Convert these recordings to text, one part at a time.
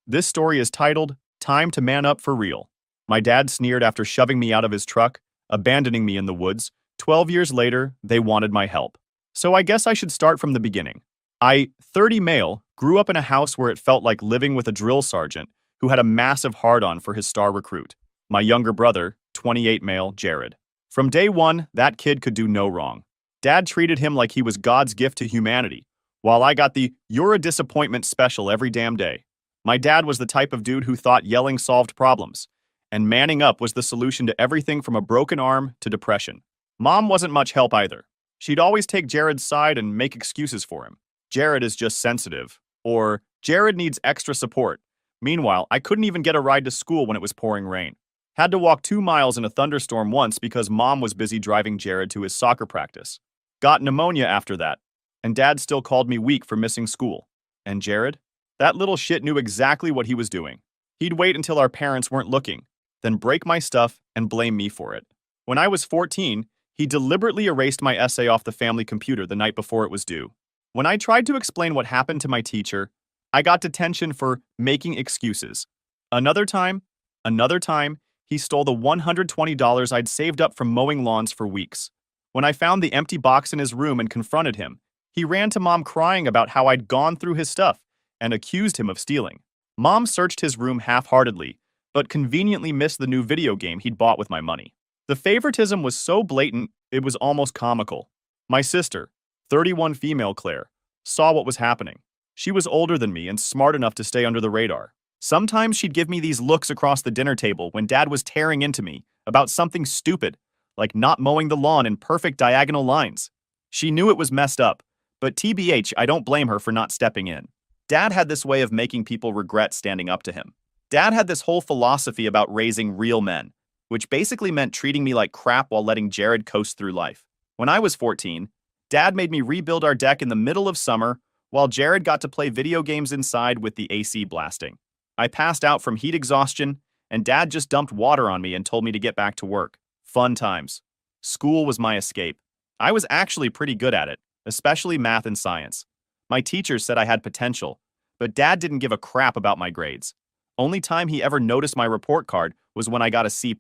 This story is titled, Time to Man Up for Real. My dad sneered after shoving me out of his truck, abandoning me in the woods. 12 years later, they wanted my help. So I guess I should start from the beginning. 30 male, grew up in a house where it felt like living with a drill sergeant who had a massive hard-on for his star recruit. My younger brother, 28 male, Jared. From day one, that kid could do no wrong. Dad treated him like he was God's gift to humanity, while I got the "you're a disappointment" special every damn day. My dad was the type of dude who thought yelling solved problems, and manning up was the solution to everything from a broken arm to depression. Mom wasn't much help either. She'd always take Jared's side and make excuses for him. Jared is just sensitive, or Jared needs extra support. Meanwhile, I couldn't even get a ride to school when it was pouring rain. Had to walk 2 miles in a thunderstorm once because Mom was busy driving Jared to his soccer practice. Got pneumonia after that, and Dad still called me weak for missing school. And Jared? That little shit knew exactly what he was doing. He'd wait until our parents weren't looking, then break my stuff and blame me for it. When I was 14, he deliberately erased my essay off the family computer the night before it was due. When I tried to explain what happened to my teacher, I got detention for making excuses. Another time, he stole the $120 I'd saved up from mowing lawns for weeks. When I found the empty box in his room and confronted him, he ran to Mom crying about how I'd gone through his stuff and accused him of stealing. Mom searched his room half-heartedly, but conveniently missed the new video game he'd bought with my money. The favoritism was so blatant, it was almost comical. My sister, 31 female Claire, saw what was happening. She was older than me and smart enough to stay under the radar. Sometimes she'd give me these looks across the dinner table when Dad was tearing into me about something stupid, like not mowing the lawn in perfect diagonal lines. She knew it was messed up, but TBH, I don't blame her for not stepping in. Dad had this way of making people regret standing up to him. Dad had this whole philosophy about raising real men, which basically meant treating me like crap while letting Jared coast through life. When I was 14, Dad made me rebuild our deck in the middle of summer while Jared got to play video games inside with the AC blasting. I passed out from heat exhaustion, and Dad just dumped water on me and told me to get back to work. Fun times. School was my escape. I was actually pretty good at it, especially math and science. My teachers said I had potential, but Dad didn't give a crap about my grades. Only time he ever noticed my report card was when I got a C+.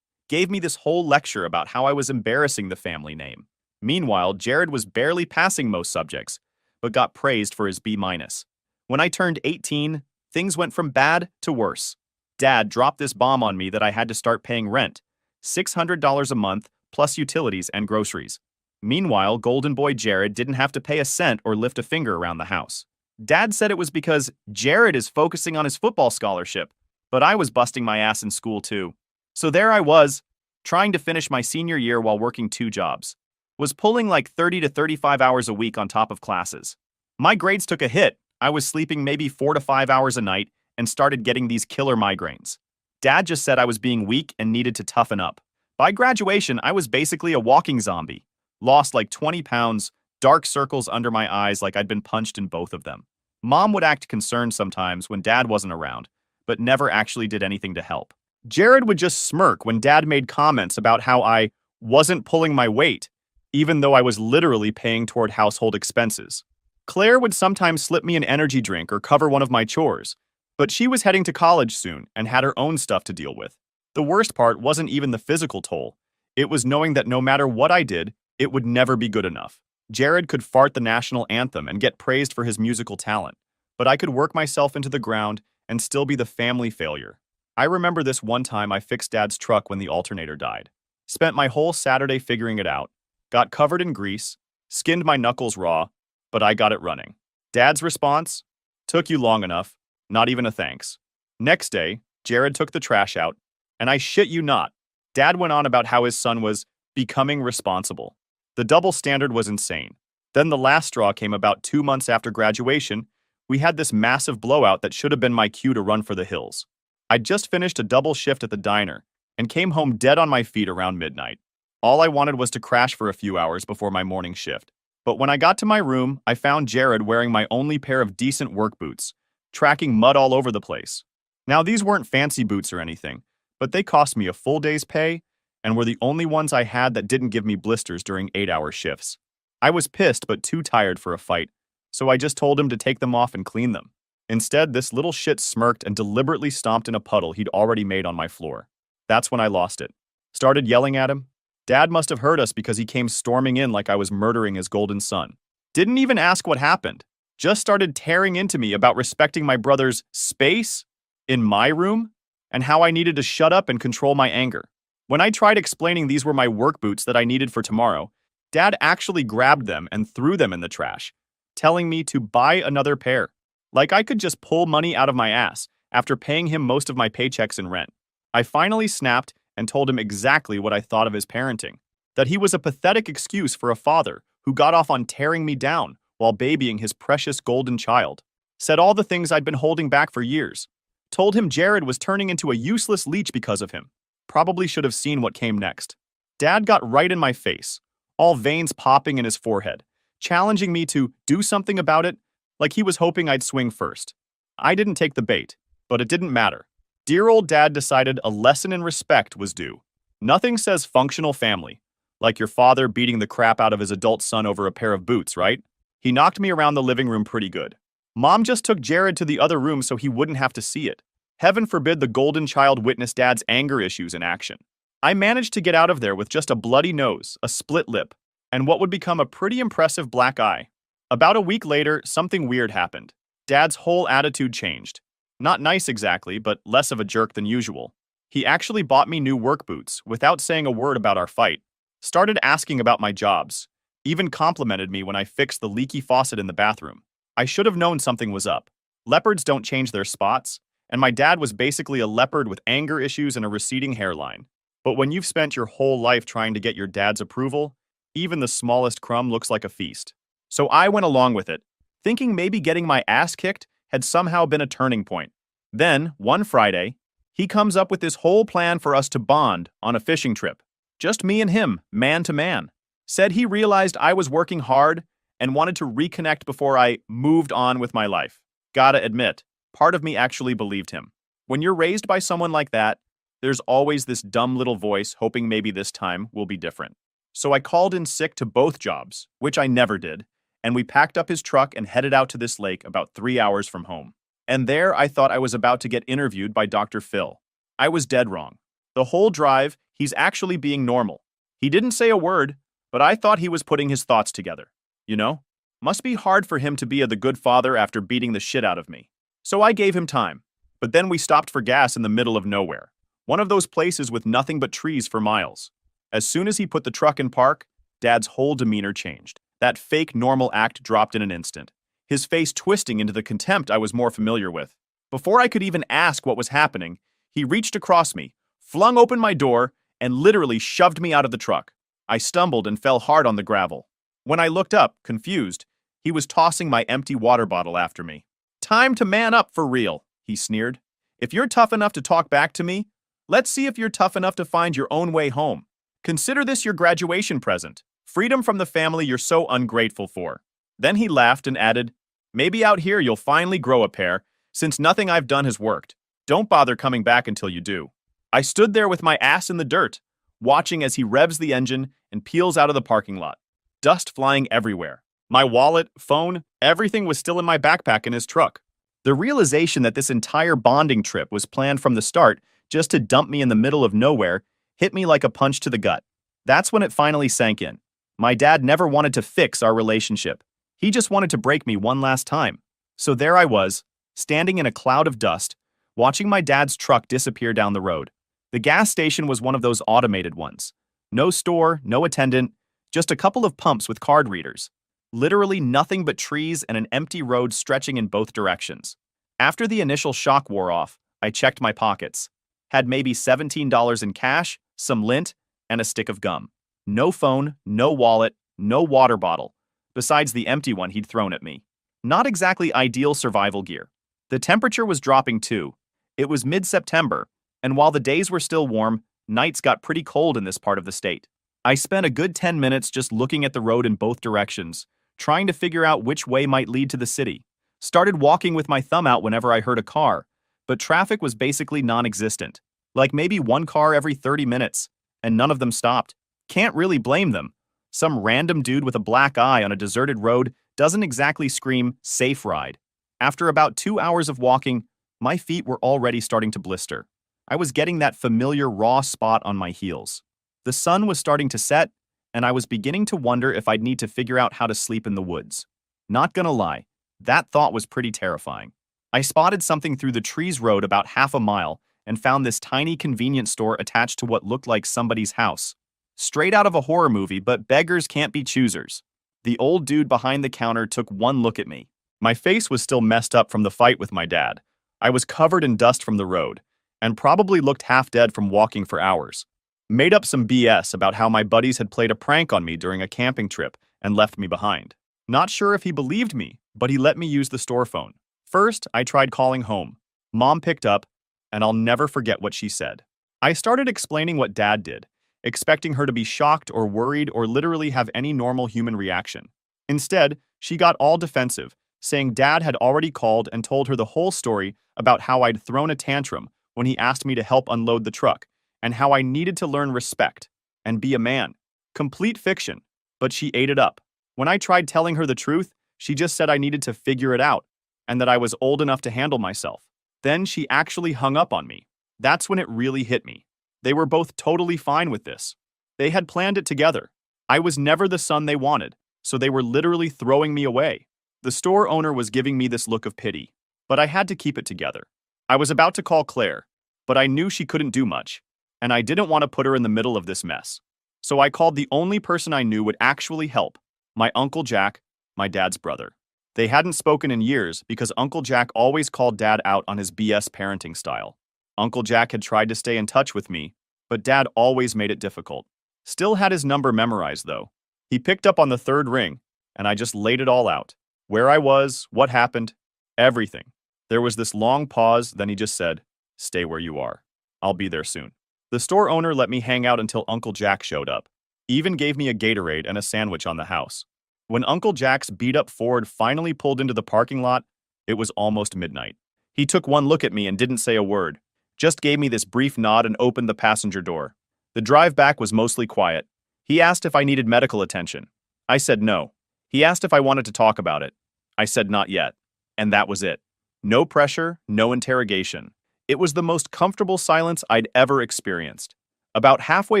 Gave me this whole lecture about how I was embarrassing the family name. Meanwhile, Jared was barely passing most subjects, but got praised for his B-. When I turned 18, things went from bad to worse. Dad dropped this bomb on me that I had to start paying rent, $600 a month, plus utilities and groceries. Meanwhile, golden boy Jared didn't have to pay a cent or lift a finger around the house. Dad said it was because Jared is focusing on his football scholarship, but I was busting my ass in school too. So there I was, trying to finish my senior year while working 2 jobs. Was pulling like 30 to 35 hours a week on top of classes. My grades took a hit. I was sleeping maybe 4 to 5 hours a night and started getting these killer migraines. Dad just said I was being weak and needed to toughen up. By graduation, I was basically a walking zombie. Lost like 20 pounds, dark circles under my eyes like I'd been punched in both of them. Mom would act concerned sometimes when Dad wasn't around, but never actually did anything to help. Jared would just smirk when Dad made comments about how I wasn't pulling my weight, even though I was literally paying toward household expenses. Claire would sometimes slip me an energy drink or cover one of my chores, but she was heading to college soon and had her own stuff to deal with. The worst part wasn't even the physical toll. It was knowing that no matter what I did, it would never be good enough. Jared could fart the national anthem and get praised for his musical talent, but I could work myself into the ground and still be the family failure. I remember this one time I fixed Dad's truck when the alternator died. Spent my whole Saturday figuring it out, got covered in grease, skinned my knuckles raw, but I got it running. Dad's response? Took you long enough, not even a thanks. Next day, Jared took the trash out, and I shit you not, Dad went on about how his son was becoming responsible. The double standard was insane. Then the last straw came about 2 months after graduation. We had this massive blowout that should have been my cue to run for the hills. I'd just finished a double shift at the diner and came home dead on my feet around midnight. All I wanted was to crash for a few hours before my morning shift. But when I got to my room, I found Jared wearing my only pair of decent work boots, tracking mud all over the place. Now, these weren't fancy boots or anything, but they cost me a full day's pay and were the only ones I had that didn't give me blisters during 8-hour shifts. I was pissed but too tired for a fight, so I just told him to take them off and clean them. Instead, this little shit smirked and deliberately stomped in a puddle he'd already made on my floor. That's when I lost it. Started yelling at him. Dad must have heard us because he came storming in like I was murdering his golden son. Didn't even ask what happened. Just started tearing into me about respecting my brother's space in my room and how I needed to shut up and control my anger. When I tried explaining these were my work boots that I needed for tomorrow, Dad actually grabbed them and threw them in the trash, telling me to buy another pair. Like I could just pull money out of my ass after paying him most of my paychecks in rent. I finally snapped and told him exactly what I thought of his parenting. That he was a pathetic excuse for a father who got off on tearing me down while babying his precious golden child. Said all the things I'd been holding back for years. Told him Jared was turning into a useless leech because of him. Probably should have seen what came next. Dad got right in my face, all veins popping in his forehead, challenging me to do something about it, like he was hoping I'd swing first. I didn't take the bait, but it didn't matter. Dear old Dad decided a lesson in respect was due. Nothing says functional family, like your father beating the crap out of his adult son over a pair of boots, right? He knocked me around the living room pretty good. Mom just took Jared to the other room so he wouldn't have to see it. Heaven forbid the golden child witnessed Dad's anger issues in action. I managed to get out of there with just a bloody nose, a split lip, and what would become a pretty impressive black eye. About a week later, something weird happened. Dad's whole attitude changed. Not nice exactly, but less of a jerk than usual. He actually bought me new work boots without saying a word about our fight. Started asking about my jobs. Even complimented me when I fixed the leaky faucet in the bathroom. I should have known something was up. Leopards don't change their spots, and my dad was basically a leopard with anger issues and a receding hairline. But when you've spent your whole life trying to get your dad's approval, even the smallest crumb looks like a feast. So I went along with it, thinking maybe getting my ass kicked had somehow been a turning point. Then, one Friday, he comes up with this whole plan for us to bond on a fishing trip. Just me and him, man to man. Said he realized I was working hard and wanted to reconnect before I moved on with my life. Gotta admit, part of me actually believed him. When you're raised by someone like that, there's always this dumb little voice hoping maybe this time will be different. So I called in sick to both jobs, which I never did, and we packed up his truck and headed out to this lake about 3 hours from home. And there I thought I was about to get interviewed by Dr. Phil. I was dead wrong. The whole drive, he's actually being normal. He didn't say a word, but I thought he was putting his thoughts together. You know? Must be hard for him to be the good father after beating the shit out of me. So I gave him time. But then we stopped for gas in the middle of nowhere. One of those places with nothing but trees for miles. As soon as he put the truck in park, Dad's whole demeanor changed. That fake normal act dropped in an instant, his face twisting into the contempt I was more familiar with. Before I could even ask what was happening, he reached across me, flung open my door, and literally shoved me out of the truck. I stumbled and fell hard on the gravel. When I looked up, confused, he was tossing my empty water bottle after me. "Time to man up for real," he sneered. "If you're tough enough to talk back to me, let's see if you're tough enough to find your own way home. Consider this your graduation present. Freedom from the family you're so ungrateful for." Then he laughed and added, "Maybe out here you'll finally grow a pair, since nothing I've done has worked. Don't bother coming back until you do." I stood there with my ass in the dirt, watching as he revs the engine and peels out of the parking lot. Dust flying everywhere. My wallet, phone, everything was still in my backpack in his truck. The realization that this entire bonding trip was planned from the start just to dump me in the middle of nowhere hit me like a punch to the gut. That's when it finally sank in. My dad never wanted to fix our relationship. He just wanted to break me one last time. So there I was, standing in a cloud of dust, watching my dad's truck disappear down the road. The gas station was one of those automated ones. No store, no attendant, just a couple of pumps with card readers. Literally nothing but trees and an empty road stretching in both directions. After the initial shock wore off, I checked my pockets. Had maybe $17 in cash, some lint, and a stick of gum. No phone, no wallet, no water bottle, besides the empty one he'd thrown at me. Not exactly ideal survival gear. The temperature was dropping too. It was mid-September, and while the days were still warm, nights got pretty cold in this part of the state. I spent a good 10 minutes just looking at the road in both directions, trying to figure out which way might lead to the city. Started walking with my thumb out whenever I heard a car, but traffic was basically non-existent. Like maybe one car every 30 minutes, and none of them stopped. Can't really blame them. Some random dude with a black eye on a deserted road doesn't exactly scream, "safe ride." After about 2 hours of walking, my feet were already starting to blister. I was getting that familiar raw spot on my heels. The sun was starting to set, and I was beginning to wonder if I'd need to figure out how to sleep in the woods. Not gonna lie, that thought was pretty terrifying. I spotted something through the trees road about half a mile and found this tiny convenience store attached to what looked like somebody's house. Straight out of a horror movie, but beggars can't be choosers. The old dude behind the counter took one look at me. My face was still messed up from the fight with my dad. I was covered in dust from the road, and probably looked half dead from walking for hours. Made up some BS about how my buddies had played a prank on me during a camping trip and left me behind. Not sure if he believed me, but he let me use the store phone. First, I tried calling home. Mom picked up, and I'll never forget what she said. I started explaining what Dad did, expecting her to be shocked or worried or literally have any normal human reaction. Instead, she got all defensive, saying Dad had already called and told her the whole story about how I'd thrown a tantrum when he asked me to help unload the truck, and how I needed to learn respect and be a man. Complete fiction, but she ate it up. When I tried telling her the truth, she just said I needed to figure it out, and that I was old enough to handle myself. Then she actually hung up on me. That's when it really hit me. They were both totally fine with this. They had planned it together. I was never the son they wanted, so they were literally throwing me away. The store owner was giving me this look of pity, but I had to keep it together. I was about to call Claire, but I knew she couldn't do much, and I didn't want to put her in the middle of this mess. So I called the only person I knew would actually help, my Uncle Jack, my dad's brother. They hadn't spoken in years because Uncle Jack always called Dad out on his BS parenting style. Uncle Jack had tried to stay in touch with me, but Dad always made it difficult. Still had his number memorized, though. He picked up on the third ring, and I just laid it all out. Where I was, what happened, everything. There was this long pause, then he just said, "Stay where you are. I'll be there soon." The store owner let me hang out until Uncle Jack showed up. Even gave me a Gatorade and a sandwich on the house. When Uncle Jack's beat-up Ford finally pulled into the parking lot, it was almost midnight. He took one look at me and didn't say a word, just gave me this brief nod and opened the passenger door. The drive back was mostly quiet. He asked if I needed medical attention. I said no. He asked if I wanted to talk about it. I said not yet. And that was it. No pressure, no interrogation. It was the most comfortable silence I'd ever experienced. About halfway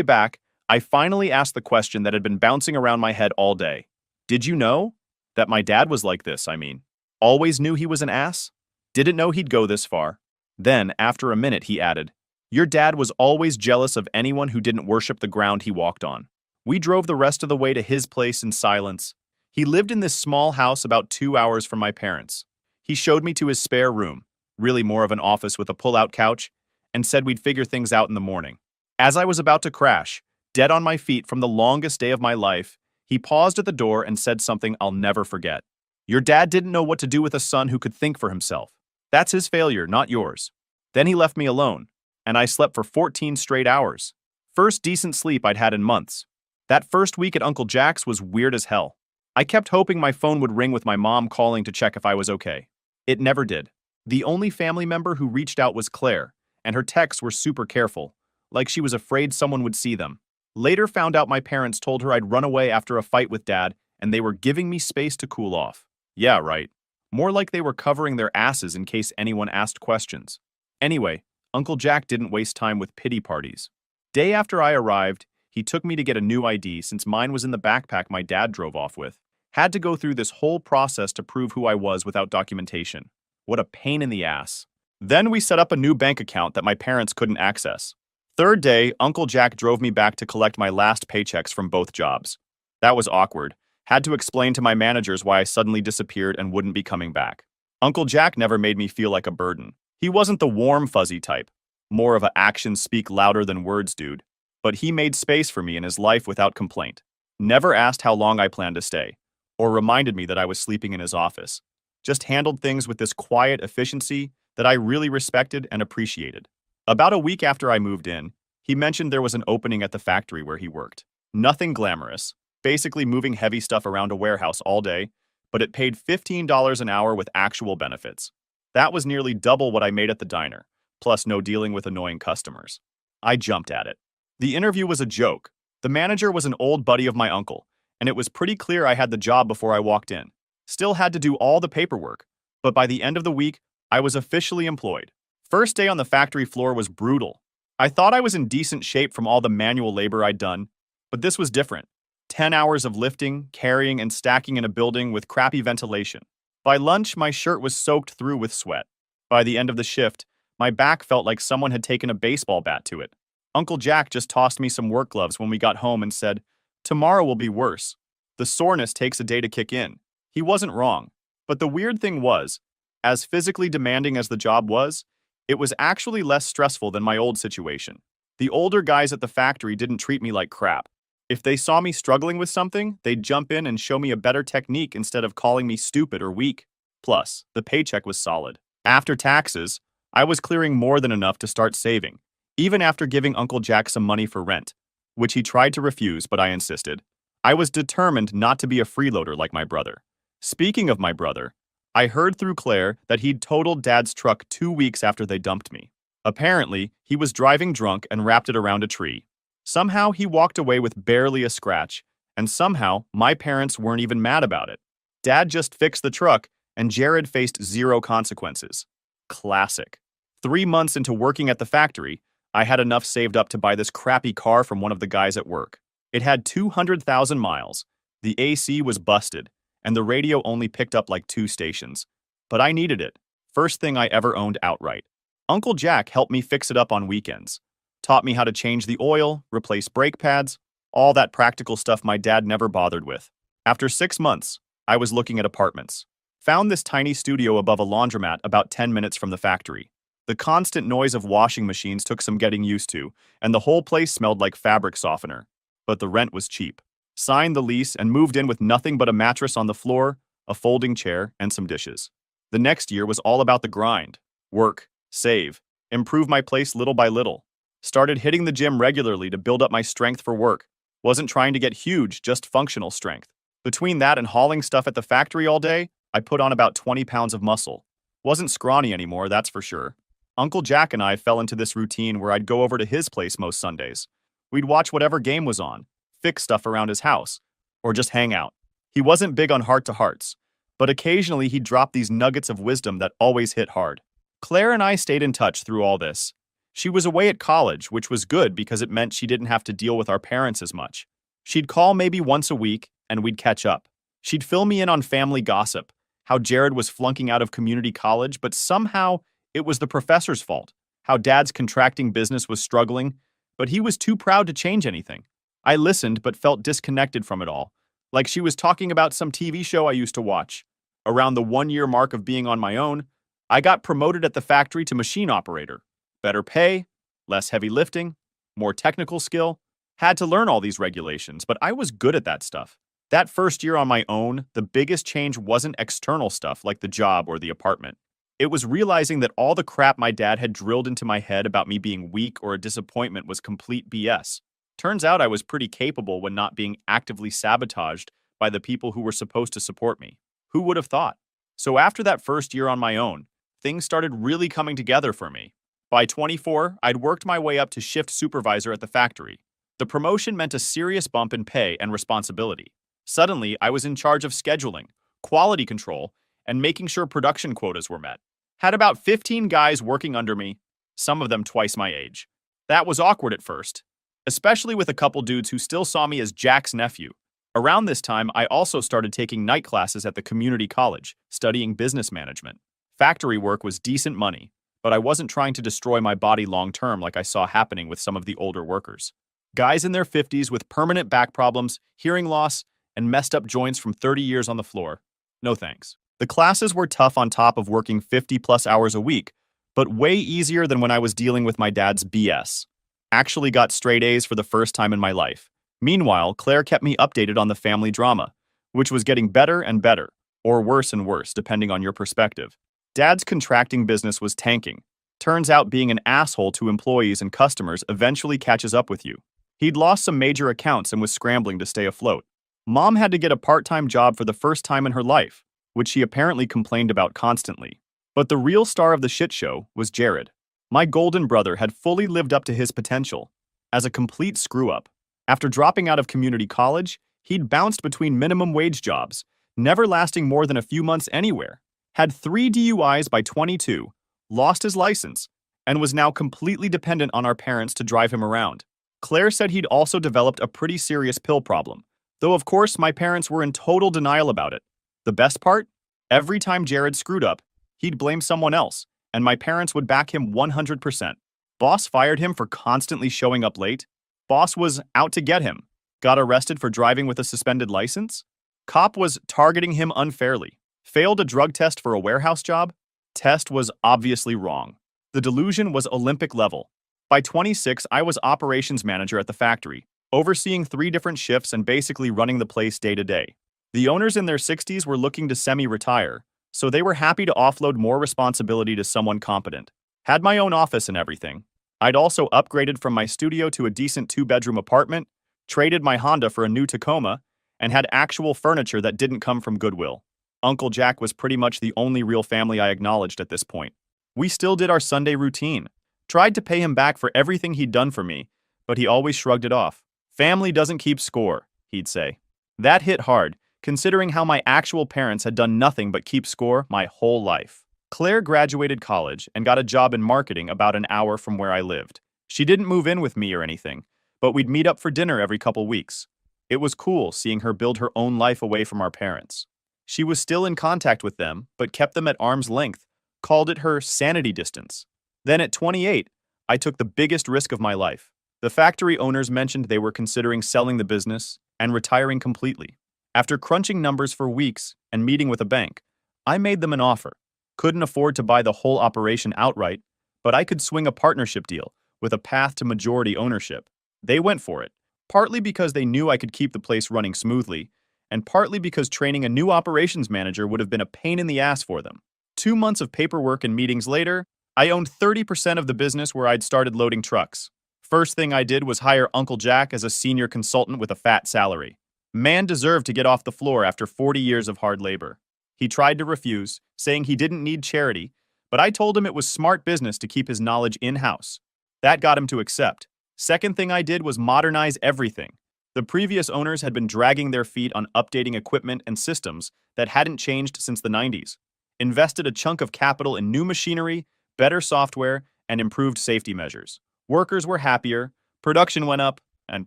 back, I finally asked the question that had been bouncing around my head all day. Did you know? That my dad was like this, I mean. Always knew he was an ass? Didn't know he'd go this far. Then, after a minute, he added, "Your dad was always jealous of anyone who didn't worship the ground he walked on." We drove the rest of the way to his place in silence. He lived in this small house about 2 hours from my parents. He showed me to his spare room, really more of an office with a pull-out couch, and said we'd figure things out in the morning. As I was about to crash, dead on my feet from the longest day of my life, he paused at the door and said something I'll never forget. "Your dad didn't know what to do with a son who could think for himself. That's his failure, not yours." Then he left me alone, and I slept for 14 straight hours. First decent sleep I'd had in months. That first week at Uncle Jack's was weird as hell. I kept hoping my phone would ring with my mom calling to check if I was okay. It never did. The only family member who reached out was Claire, and her texts were super careful, like she was afraid someone would see them. Later found out my parents told her I'd run away after a fight with Dad, and they were giving me space to cool off. Yeah, right. More like they were covering their asses in case anyone asked questions. Anyway, Uncle Jack didn't waste time with pity parties. Day after I arrived, he took me to get a new ID since mine was in the backpack my dad drove off with. Had to go through this whole process to prove who I was without documentation. What a pain in the ass. Then we set up a new bank account that my parents couldn't access. Third day, Uncle Jack drove me back to collect my last paychecks from both jobs. That was awkward. Had to explain to my managers why I suddenly disappeared and wouldn't be coming back. Uncle Jack never made me feel like a burden. He wasn't the warm, fuzzy type. More of a actions speak louder than words dude. But he made space for me in his life without complaint. Never asked how long I planned to stay, or reminded me that I was sleeping in his office. Just handled things with this quiet efficiency that I really respected and appreciated. About a week after I moved in, he mentioned there was an opening at the factory where he worked. Nothing glamorous, basically moving heavy stuff around a warehouse all day, but it paid $15 an hour with actual benefits. That was nearly double what I made at the diner, plus no dealing with annoying customers. I jumped at it. The interview was a joke. The manager was an old buddy of my uncle, and it was pretty clear I had the job before I walked in. Still had to do all the paperwork, But by the end of the week, I was officially employed. First day on the factory floor was brutal. I thought I was in decent shape from all the manual labor I'd done, but this was different. 10 hours of lifting, carrying, and stacking in a building with crappy ventilation. By lunch, my shirt was soaked through with sweat. By the end of the shift, my back felt like someone had taken a baseball bat to it. Uncle Jack just tossed me some work gloves when we got home and said, "Tomorrow will be worse. The soreness takes a day to kick in." He wasn't wrong. But the weird thing was, as physically demanding as the job was, it was actually less stressful than my old situation. The older guys at the factory didn't treat me like crap. If they saw me struggling with something, they'd jump in and show me a better technique instead of calling me stupid or weak. Plus, the paycheck was solid. After taxes, I was clearing more than enough to start saving, even after giving Uncle Jack some money for rent, which he tried to refuse, but I insisted. I was determined not to be a freeloader like my brother. Speaking of my brother, I heard through Claire that he'd totaled Dad's truck 2 weeks after they dumped me. Apparently, he was driving drunk and wrapped it around a tree. Somehow he walked away with barely a scratch, and somehow my parents weren't even mad about it. Dad just fixed the truck, and Jared faced zero consequences. Classic. 3 months into working at the factory, I had enough saved up to buy this crappy car from one of the guys at work. It had 200,000 miles. The AC was busted, and the radio only picked up like 2 stations. But I needed it. First thing I ever owned outright. Uncle Jack helped me fix it up on weekends. Taught me how to change the oil, replace brake pads, all that practical stuff my dad never bothered with. After 6 months, I was looking at apartments. Found this tiny studio above a laundromat about 10 minutes from the factory. The constant noise of washing machines took some getting used to, and the whole place smelled like fabric softener. But the rent was cheap. Signed the lease and moved in with nothing but a mattress on the floor, a folding chair, and some dishes. The next year was all about the grind. Work, save, improve my place little by little. Started hitting the gym regularly to build up my strength for work. Wasn't trying to get huge, just functional strength. Between that and hauling stuff at the factory all day, I put on about 20 pounds of muscle. Wasn't scrawny anymore, that's for sure. Uncle Jack and I fell into this routine where I'd go over to his place most Sundays. We'd watch whatever game was on, fix stuff around his house, or just hang out. He wasn't big on heart-to-hearts, but occasionally he'd drop these nuggets of wisdom that always hit hard. Claire and I stayed in touch through all this. She was away at college, which was good because it meant she didn't have to deal with our parents as much. She'd call maybe once a week, and we'd catch up. She'd fill me in on family gossip, how Jared was flunking out of community college, but somehow it was the professor's fault, how Dad's contracting business was struggling, but he was too proud to change anything. I listened but felt disconnected from it all, like she was talking about some TV show I used to watch. Around the 1-year mark of being on my own, I got promoted at the factory to machine operator. Better pay, less heavy lifting, more technical skill. Had to learn all these regulations, but I was good at that stuff. That first year on my own, the biggest change wasn't external stuff like the job or the apartment. It was realizing that all the crap my dad had drilled into my head about me being weak or a disappointment was complete BS. Turns out I was pretty capable when not being actively sabotaged by the people who were supposed to support me. Who would have thought? So after that first year on my own, things started really coming together for me. By 24, I'd worked my way up to shift supervisor at the factory. The promotion meant a serious bump in pay and responsibility. Suddenly, I was in charge of scheduling, quality control, and making sure production quotas were met. Had about 15 guys working under me, some of them twice my age. That was awkward at first, especially with a couple dudes who still saw me as Jack's nephew. Around this time, I also started taking night classes at the community college, studying business management. Factory work was decent money, but I wasn't trying to destroy my body long-term like I saw happening with some of the older workers. Guys in their 50s with permanent back problems, hearing loss, and messed up joints from 30 years on the floor. No thanks. The classes were tough on top of working 50-plus hours a week, but way easier than when I was dealing with my dad's BS. Actually got straight A's for the first time in my life. Meanwhile, Claire kept me updated on the family drama, which was getting better and better, or worse and worse, depending on your perspective. Dad's contracting business was tanking. Turns out being an asshole to employees and customers eventually catches up with you. He'd lost some major accounts and was scrambling to stay afloat. Mom had to get a part-time job for the first time in her life, which she apparently complained about constantly. But the real star of the shit show was Jared. My golden brother had fully lived up to his potential. As a complete screw-up, after dropping out of community college, he'd bounced between minimum wage jobs, never lasting more than a few months anywhere. had 3 DUIs by 22, lost his license, and was now completely dependent on our parents to drive him around. Claire said he'd also developed a pretty serious pill problem, though of course my parents were in total denial about it. The best part? Every time Jared screwed up, he'd blame someone else, and my parents would back him 100%. Boss fired him for constantly showing up late. Boss was out to get him. Got arrested for driving with a suspended license. Cop was targeting him unfairly. Failed a drug test for a warehouse job. Test was obviously wrong. The delusion was Olympic level. By 26, I was operations manager at the factory, overseeing 3 different shifts and basically running the place day to day. The owners in their 60s were looking to semi-retire, so they were happy to offload more responsibility to someone competent. Had my own office and everything. I'd also upgraded from my studio to a decent 2-bedroom apartment, traded my Honda for a new Tacoma, and had actual furniture that didn't come from Goodwill. Uncle Jack was pretty much the only real family I acknowledged at this point. We still did our Sunday routine. Tried to pay him back for everything he'd done for me, but he always shrugged it off. Family doesn't keep score, he'd say. That hit hard, considering how my actual parents had done nothing but keep score my whole life. Claire graduated college and got a job in marketing about an hour from where I lived. She didn't move in with me or anything, but we'd meet up for dinner every couple weeks. It was cool seeing her build her own life away from our parents. She was still in contact with them, but kept them at arm's length, called it her sanity distance. Then at 28, I took the biggest risk of my life. The factory owners mentioned they were considering selling the business and retiring completely. After crunching numbers for weeks and meeting with a bank, I made them an offer. Couldn't afford to buy the whole operation outright, but I could swing a partnership deal with a path to majority ownership. They went for it, partly because they knew I could keep the place running smoothly, and partly because training a new operations manager would have been a pain in the ass for them. 2 months of paperwork and meetings later, I owned 30% of the business where I'd started loading trucks. First thing I did was hire Uncle Jack as a senior consultant with a fat salary. Man deserved to get off the floor after 40 years of hard labor. He tried to refuse, saying he didn't need charity, but I told him it was smart business to keep his knowledge in-house. That got him to accept. Second thing I did was modernize everything. The previous owners had been dragging their feet on updating equipment and systems that hadn't changed since the 90s. Invested a chunk of capital in new machinery, better software, and improved safety measures. Workers were happier, production went up, and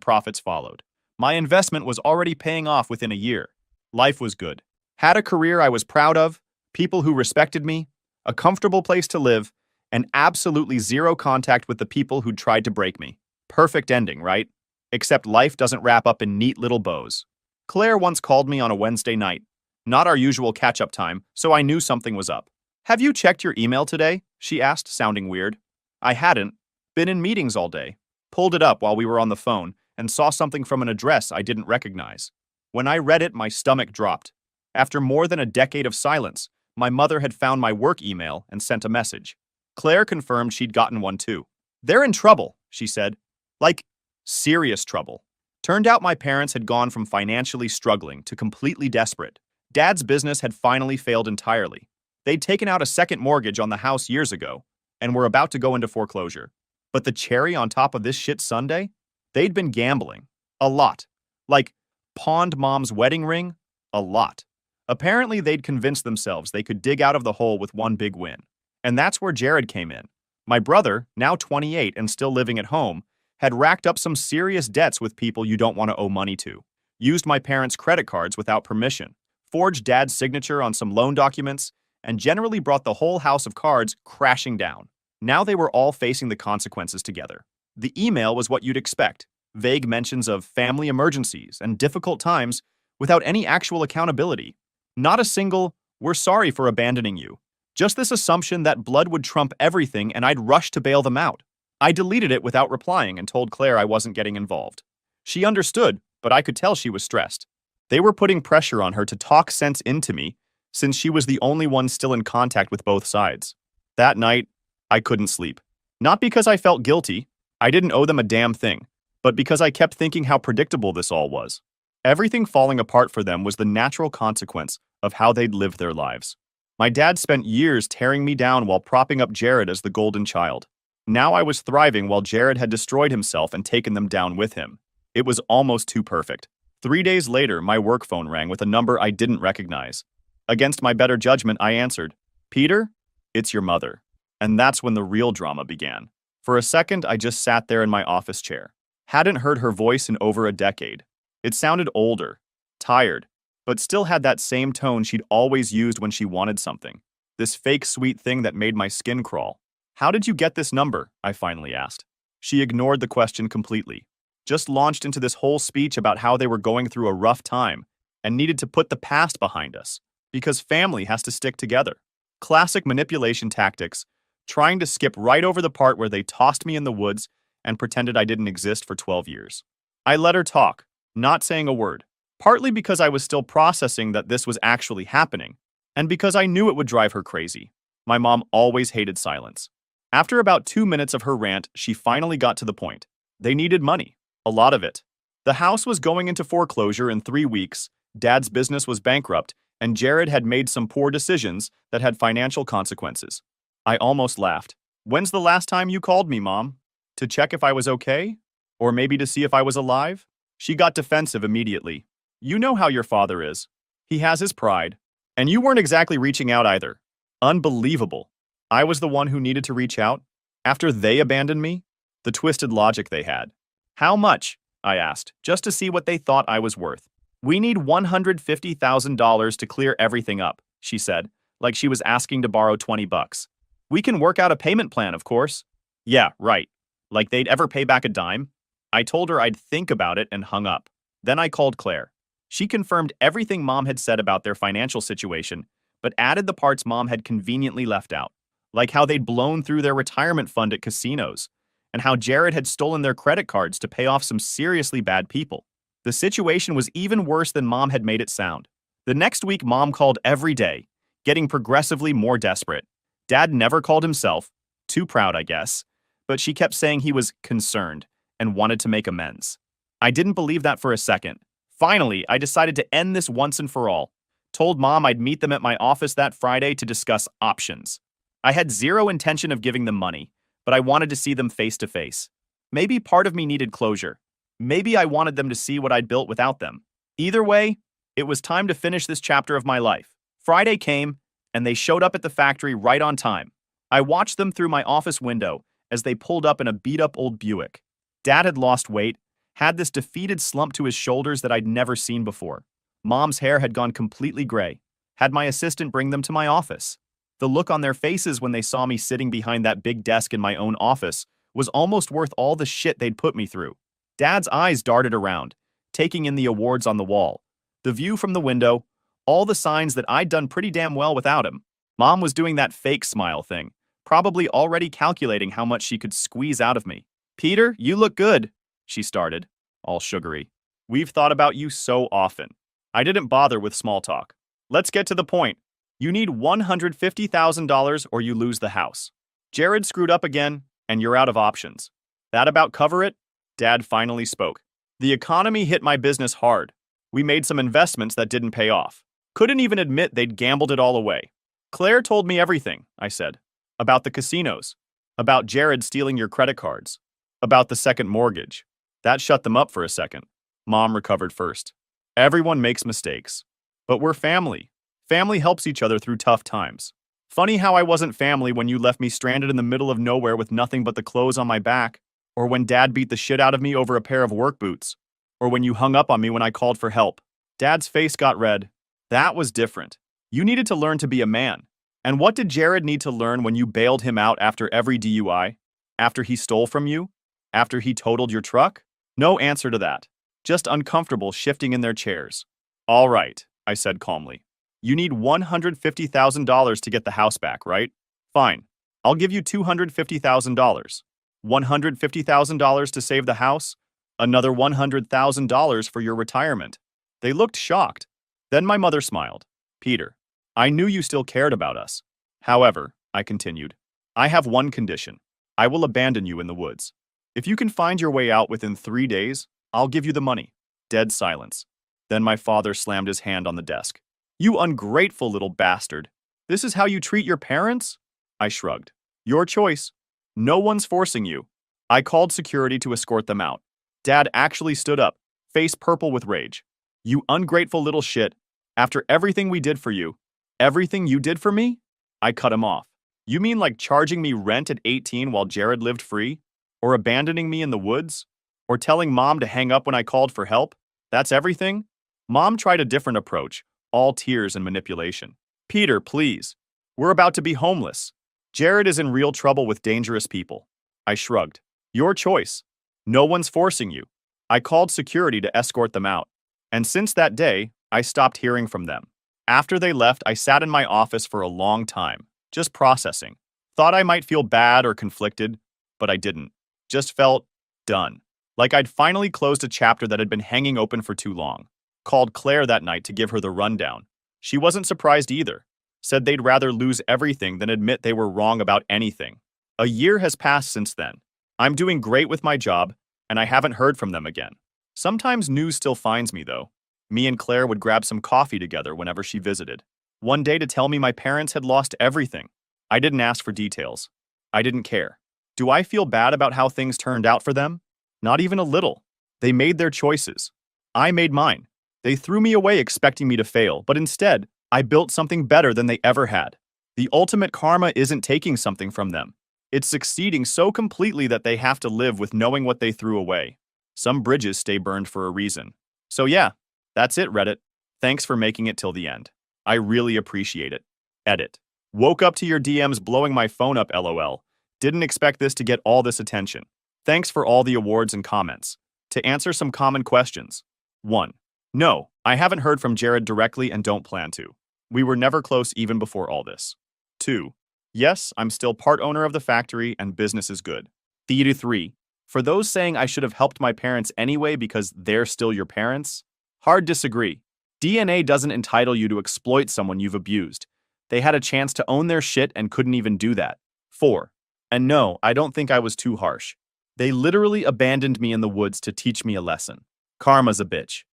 profits followed. My investment was already paying off within a year. Life was good. Had a career I was proud of, people who respected me, a comfortable place to live, and absolutely zero contact with the people who'd tried to break me. Perfect ending, right? Except life doesn't wrap up in neat little bows. Claire once called me on a Wednesday night. Not our usual catch-up time, so I knew something was up. "Have you checked your email today?" she asked, sounding weird. I hadn't. Been in meetings all day. Pulled it up while we were on the phone and saw something from an address I didn't recognize. When I read it, my stomach dropped. After more than a decade of silence, my mother had found my work email and sent a message. Claire confirmed she'd gotten one too. "They're in trouble," she said. Like, serious trouble. Turned out my parents had gone from financially struggling to completely desperate. Dad's business had finally failed entirely. They'd taken out a second mortgage on the house years ago and were about to go into foreclosure. But the cherry on top of this shit sundae? They'd been gambling. A lot. Like, pawned mom's wedding ring? A lot. Apparently, they'd convinced themselves they could dig out of the hole with one big win. And that's where Jared came in. My brother, now 28 and still living at home, had racked up some serious debts with people you don't want to owe money to. Used my parents' credit cards without permission. Forged Dad's signature on some loan documents, and generally brought the whole house of cards crashing down. Now they were all facing the consequences together. The email was what you'd expect. Vague mentions of family emergencies and difficult times without any actual accountability. Not a single, "We're sorry for abandoning you." Just this assumption that blood would trump everything and I'd rush to bail them out. I deleted it without replying and told Claire I wasn't getting involved. She understood, but I could tell she was stressed. They were putting pressure on her to talk sense into me, since she was the only one still in contact with both sides. That night, I couldn't sleep. Not because I felt guilty, I didn't owe them a damn thing, but because I kept thinking how predictable this all was. Everything falling apart for them was the natural consequence of how they'd lived their lives. My dad spent years tearing me down while propping up Jared as the golden child. Now I was thriving while Jared had destroyed himself and taken them down with him. It was almost too perfect. 3 days later, my work phone rang with a number I didn't recognize. Against my better judgment, I answered, Peter, it's your mother. And that's when the real drama began. For a second, I just sat there in my office chair. Hadn't heard her voice in over a decade. It sounded older, tired, but still had that same tone she'd always used when she wanted something. This fake sweet thing that made my skin crawl. How did you get this number? I finally asked. She ignored the question completely. Just launched into this whole speech about how they were going through a rough time and needed to put the past behind us because family has to stick together. Classic manipulation tactics, trying to skip right over the part where they tossed me in the woods and pretended I didn't exist for 12 years. I let her talk, not saying a word, partly because I was still processing that this was actually happening, and because I knew it would drive her crazy. My mom always hated silence. After about 2 minutes of her rant, she finally got to the point. They needed money. A lot of it. The house was going into foreclosure in 3 weeks, Dad's business was bankrupt, and Jared had made some poor decisions that had financial consequences. I almost laughed. When's the last time you called me, Mom? To check if I was okay? Or maybe to see if I was alive? She got defensive immediately. You know how your father is. He has his pride. And you weren't exactly reaching out either. Unbelievable. I was the one who needed to reach out? After they abandoned me? The twisted logic they had. How much? I asked, just to see what they thought I was worth. We need $150,000 to clear everything up, she said, like she was asking to borrow $20. We can work out a payment plan, of course. Yeah, right. Like they'd ever pay back a dime? I told her I'd think about it and hung up. Then I called Claire. She confirmed everything Mom had said about their financial situation, but added the parts Mom had conveniently left out, like how they'd blown through their retirement fund at casinos, and how Jared had stolen their credit cards to pay off some seriously bad people. The situation was even worse than Mom had made it sound. The next week, Mom called every day, getting progressively more desperate. Dad never called himself, too proud, I guess, but she kept saying he was concerned and wanted to make amends. I didn't believe that for a second. Finally, I decided to end this once and for all. Told Mom I'd meet them at my office that Friday to discuss options. I had zero intention of giving them money, but I wanted to see them face to face. Maybe part of me needed closure. Maybe I wanted them to see what I'd built without them. Either way, it was time to finish this chapter of my life. Friday came, and they showed up at the factory right on time. I watched them through my office window as they pulled up in a beat-up old Buick. Dad had lost weight, had this defeated slump to his shoulders that I'd never seen before. Mom's hair had gone completely gray. Had my assistant bring them to my office. The look on their faces when they saw me sitting behind that big desk in my own office was almost worth all the shit they'd put me through. Dad's eyes darted around, taking in the awards on the wall, the view from the window, all the signs that I'd done pretty damn well without him. Mom was doing that fake smile thing, probably already calculating how much she could squeeze out of me. Peter, you look good, she started, all sugary. We've thought about you so often. I didn't bother with small talk. Let's get to the point. You need $150,000 or you lose the house. Jared screwed up again, and you're out of options. That about cover it? Dad finally spoke. The economy hit my business hard. We made some investments that didn't pay off. Couldn't even admit they'd gambled it all away. Claire told me everything, I said. About the casinos. About Jared stealing your credit cards. About the second mortgage. That shut them up for a second. Mom recovered first. Everyone makes mistakes. But we're family. Family helps each other through tough times. Funny how I wasn't family when you left me stranded in the middle of nowhere with nothing but the clothes on my back, or when Dad beat the shit out of me over a pair of work boots, or when you hung up on me when I called for help. Dad's face got red. That was different. You needed to learn to be a man. And what did Jared need to learn when you bailed him out after every DUI? After he stole from you? After he totaled your truck? No answer to that. Just uncomfortable shifting in their chairs. All right, I said calmly. You need $150,000 to get the house back, right? Fine. I'll give you $250,000. $150,000 to save the house, another $100,000 for your retirement. They looked shocked. Then my mother smiled. Peter, I knew you still cared about us. However, I continued, I have one condition. I will abandon you in the woods. If you can find your way out within 3 days, I'll give you the money. Dead silence. Then my father slammed his hand on the desk. You ungrateful little bastard. This is how you treat your parents? I shrugged. Your choice. No one's forcing you. I called security to escort them out. Dad actually stood up, face purple with rage. You ungrateful little shit. After everything we did for you, Everything you did for me? I cut him off. You mean like charging me rent at 18 while Jared lived free? Or abandoning me in the woods? Or telling mom to hang up when I called for help? That's everything? Mom tried a different approach, all tears and manipulation. Peter, please. We're about to be homeless. Jared is in real trouble with dangerous people. I shrugged. Your choice. No one's forcing you. I called security to escort them out. And since that day, I stopped hearing from them. After they left, I sat in my office for a long time, just processing. Thought I might feel bad or conflicted, but I didn't. Just felt done. Like I'd finally closed a chapter that had been hanging open for too long. Called Claire that night to give her the rundown. She wasn't surprised either. Said they'd rather lose everything than admit they were wrong about anything. A year has passed since then. I'm doing great with my job, and I haven't heard from them again. Sometimes news still finds me, though. Me and Claire would grab some coffee together whenever she visited. One day to tell me my parents had lost everything. I didn't ask for details. I didn't care. Do I feel bad about how things turned out for them? Not even a little. They made their choices. I made mine. They threw me away expecting me to fail, but instead, I built something better than they ever had. The ultimate karma isn't taking something from them. It's succeeding so completely that they have to live with knowing what they threw away. Some bridges stay burned for a reason. So yeah, that's it, Reddit. Thanks for making it till the end. I really appreciate it. Edit. Woke up to your DMs blowing my phone up, lol. Didn't expect this to get all this attention. Thanks for all the awards and comments. To answer some common questions. 1. No, I haven't heard from Jared directly and don't plan to. We were never close even before all this. 2. Yes, I'm still part owner of the factory and business is good. Theater 3. For those saying I should have helped my parents anyway because they're still your parents, hard disagree. DNA doesn't entitle you to exploit someone you've abused. They had a chance to own their shit and couldn't even do that. 4. And no, I don't think I was too harsh. They literally abandoned me in the woods to teach me a lesson. Karma's a bitch.